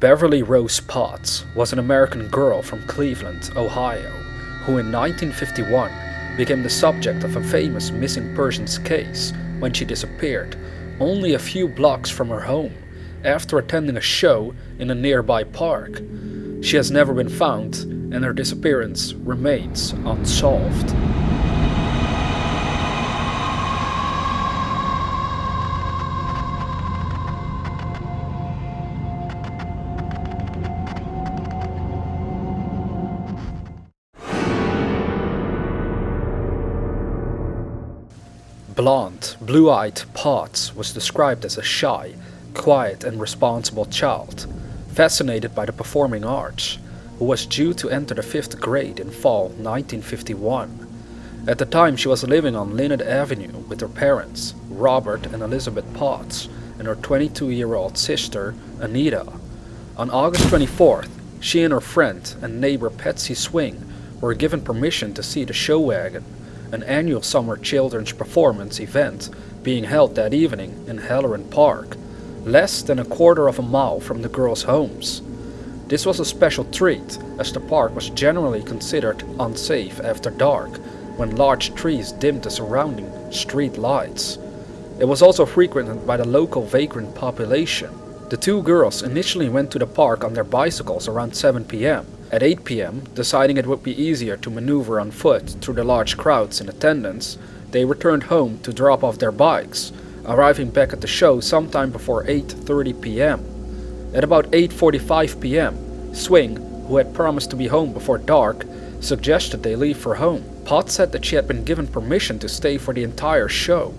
Beverly Rose Potts was an American girl from Cleveland, Ohio, who in 1951 became the subject of a famous missing persons case when she disappeared only a few blocks from her home after attending a show in a nearby park. She has never been found, and her disappearance remains unsolved. Blonde, blue-eyed Potts was described as a shy, quiet and responsible child, fascinated by the performing arts, who was due to enter the 5th grade in fall 1951. At the time she was living on Lynette Avenue with her parents, Robert and Elizabeth Potts, and her 22-year-old sister, Anita. On August 24th, she and her friend and neighbor Patsy Swing were given permission to see the show wagon, an annual summer children's performance event being held that evening in Halloran Park, less than a quarter of a mile from the girls' homes. This was a special treat, as the park was generally considered unsafe after dark, when large trees dimmed the surrounding street lights. It was also frequented by the local vagrant population. The two girls initially went to the park on their bicycles around 7 p.m. At 8 p.m., deciding it would be easier to maneuver on foot through the large crowds in attendance, they returned home to drop off their bikes, arriving back at the show sometime before 8:30 p.m. At about 8:45 p.m., Swing, who had promised to be home before dark, suggested they leave for home. Potts said that she had been given permission to stay for the entire show,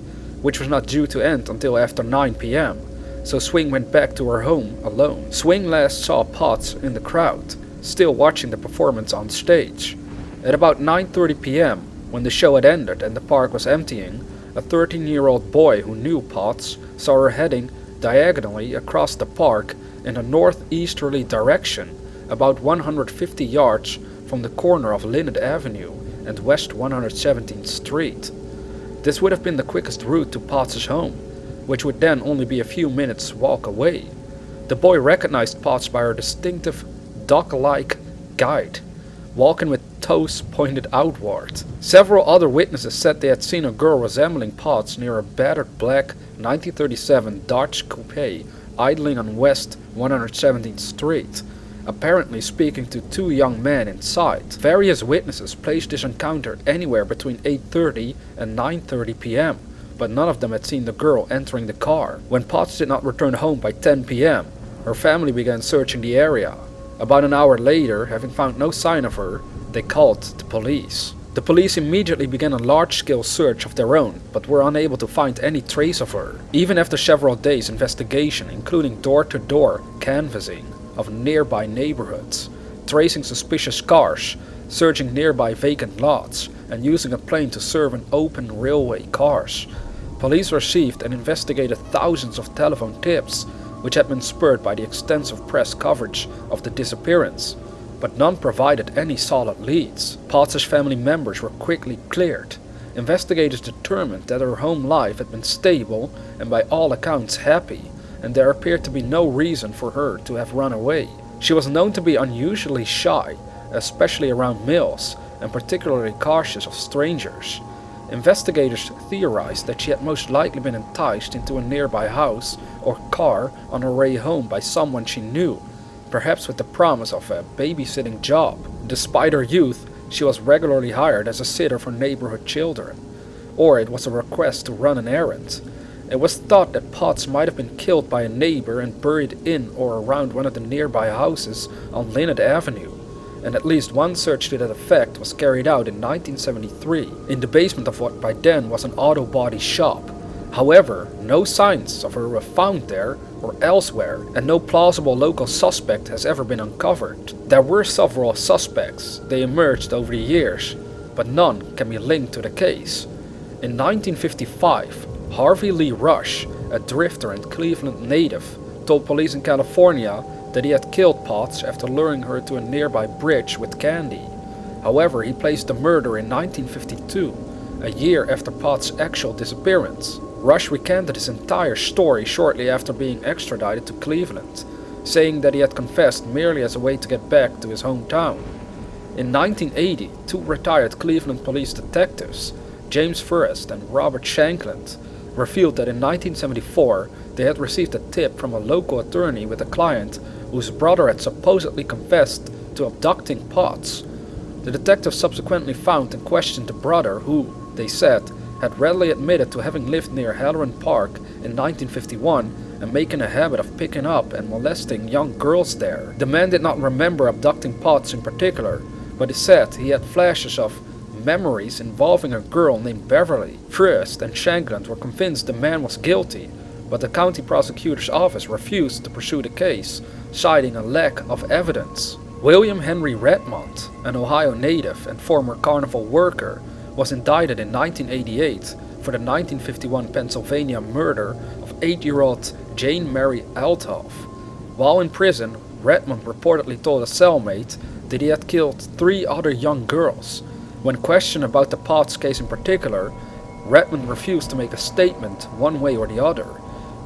which was not due to end until after 9 p.m., so Swing went back to her home alone. Swing last saw Potts in the crowd, still watching the performance on stage. At about 9:30 p.m., when the show had ended and the park was emptying, a 13-year-old boy who knew Potts saw her heading diagonally across the park in a northeasterly direction, about 150 yards from the corner of Lynette Avenue and West 117th Street. This would have been the quickest route to Potts' home, which would then only be a few minutes' walk away. The boy recognized Potts by her distinctive duck-like gait, walking with toes pointed outward. Several other witnesses said they had seen a girl resembling Potts near a battered black 1937 Dodge Coupe idling on West 117th Street, apparently speaking to two young men inside. Various witnesses placed this encounter anywhere between 8:30 and 9:30 p.m., but none of them had seen the girl entering the car. When Potts did not return home by 10 p.m., her family began searching the area. About an hour later, having found no sign of her, they called the police. The police immediately began a large-scale search of their own, but were unable to find any trace of her. Even after several days' investigation, including door-to-door canvassing of nearby neighborhoods, tracing suspicious cars, searching nearby vacant lots, and using a plane to survey open railway cars, police received and investigated thousands of telephone tips, which had been spurred by the extensive press coverage of the disappearance, but none provided any solid leads. Potts' family members were quickly cleared. Investigators determined that her home life had been stable and by all accounts happy, and there appeared to be no reason for her to have run away. She was known to be unusually shy, especially around males, and particularly cautious of strangers. Investigators theorized that she had most likely been enticed into a nearby house or car on her way home by someone she knew, perhaps with the promise of a babysitting job. Despite her youth, she was regularly hired as a sitter for neighborhood children, or it was a request to run an errand. It was thought that Potts might have been killed by a neighbor and buried in or around one of the nearby houses on Lynette Avenue, and at least one search to that effect was carried out in 1973 in the basement of what by then was an auto body shop. However, no signs of her were found there or elsewhere, and no plausible local suspect has ever been uncovered. There were several suspects. They emerged over the years, but none can be linked to the case. In 1955, Harvey Lee Rush, a drifter and Cleveland native, told police in California that he had killed Potts after luring her to a nearby bridge with candy. However, he placed the murder in 1952, a year after Potts' actual disappearance. Rush recanted his entire story shortly after being extradited to Cleveland. saying that he had confessed merely as a way to get back to his hometown. In 1980, two retired Cleveland police detectives, James Forrest and Robert Shankland, revealed that in 1974 they had received a tip from a local attorney with a client whose brother had supposedly confessed to abducting Potts. The detectives subsequently found and questioned the brother who, they said, had readily admitted to having lived near Halloran Park in 1951 and making a habit of picking up and molesting young girls there. The man did not remember abducting Potts in particular, but he said he had flashes of memories involving a girl named Beverly. Forrest and Shankland were convinced the man was guilty, but the county prosecutor's office refused to pursue the case, citing a lack of evidence. William Henry Redmond, an Ohio native and former carnival worker, was indicted in 1988 for the 1951 Pennsylvania murder of 8-year-old Jane Mary Althoff. While in prison, Redmond reportedly told a cellmate that he had killed 3 other young girls. When questioned about the Potts case in particular, Redmond refused to make a statement one way or the other.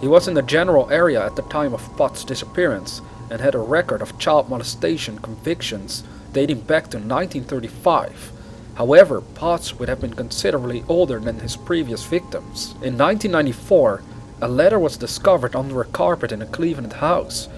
He was in the general area at the time of Potts' disappearance and had a record of child molestation convictions dating back to 1935. However, Potts would have been considerably older than his previous victims. In 1994, a letter was discovered under a carpet in a Cleveland house,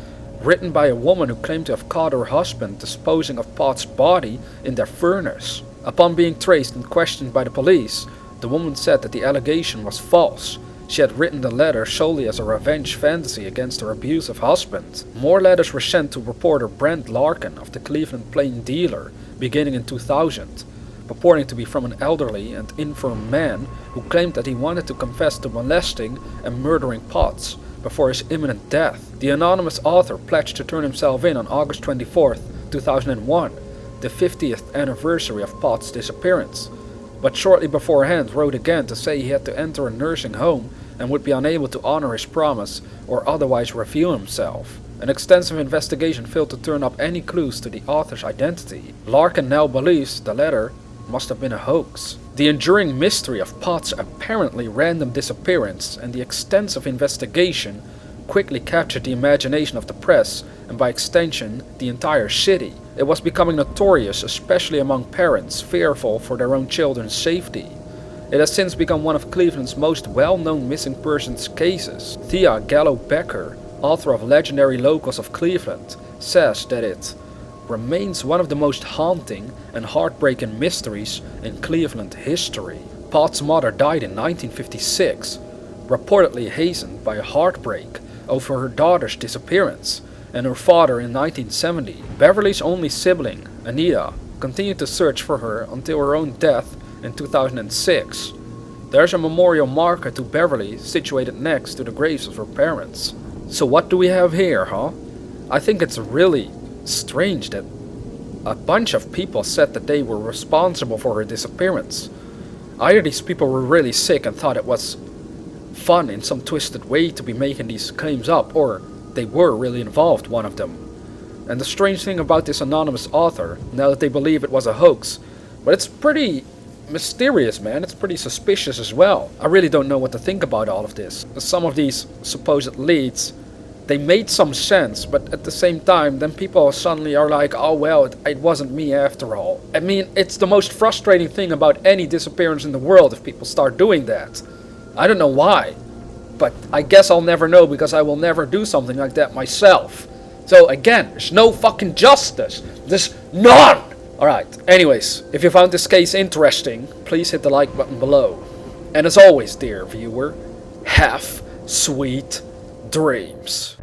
written by a woman who claimed to have caught her husband disposing of Potts' body in their furnace. Upon being traced and questioned by the police, the woman said that the allegation was false. She had written the letter solely as a revenge fantasy against her abusive husband. More letters were sent to reporter Brent Larkin of the Cleveland Plain Dealer beginning in 2000, purporting to be from an elderly and infirm man who claimed that he wanted to confess to molesting and murdering Potts before his imminent death. The anonymous author pledged to turn himself in on August 24, 2001, the 50th anniversary of Potts' disappearance, but shortly beforehand wrote again to say he had to enter a nursing home and would be unable to honor his promise or otherwise reveal himself. An extensive investigation failed to turn up any clues to the author's identity. Larkin now believes the letter must have been a hoax. The enduring mystery of Potts' apparently random disappearance and the extensive investigation quickly captured the imagination of the press and by extension the entire city. It was becoming notorious, especially among parents fearful for their own children's safety. It has since become one of Cleveland's most well-known missing persons cases. Thea Gallo Becker, author of Legendary Locals of Cleveland, says that it remains one of the most haunting and heartbreaking mysteries in Cleveland history. Potts' mother died in 1956, reportedly hastened by a heartbreak over her daughter's disappearance, and her father in 1970. Beverly's only sibling, Anita, continued to search for her until her own death in 2006. There's a memorial marker to Beverly situated next to the graves of her parents. So what do we have here, huh? I think it's really strange that a bunch of people said that they were responsible for her disappearance. Either these people were really sick and thought it was fun in some twisted way to be making these claims up, or they were really involved, one of them. And the strange thing about this anonymous author, now that they believe it was a hoax, but it's pretty mysterious, man. It's pretty suspicious as well. I really don't know what to think about all of this. Some of these supposed leads, they made some sense, but at the same time, then people suddenly are like, oh well, it wasn't me after all. I mean, it's the most frustrating thing about any disappearance in the world if people start doing that. I don't know why, but I guess I'll never know because I will never do something like that myself. So again, there's no fucking justice. There's none! Alright, anyways, if you found this case interesting, please hit the like button below. And as always, dear viewer, have sweet dreams.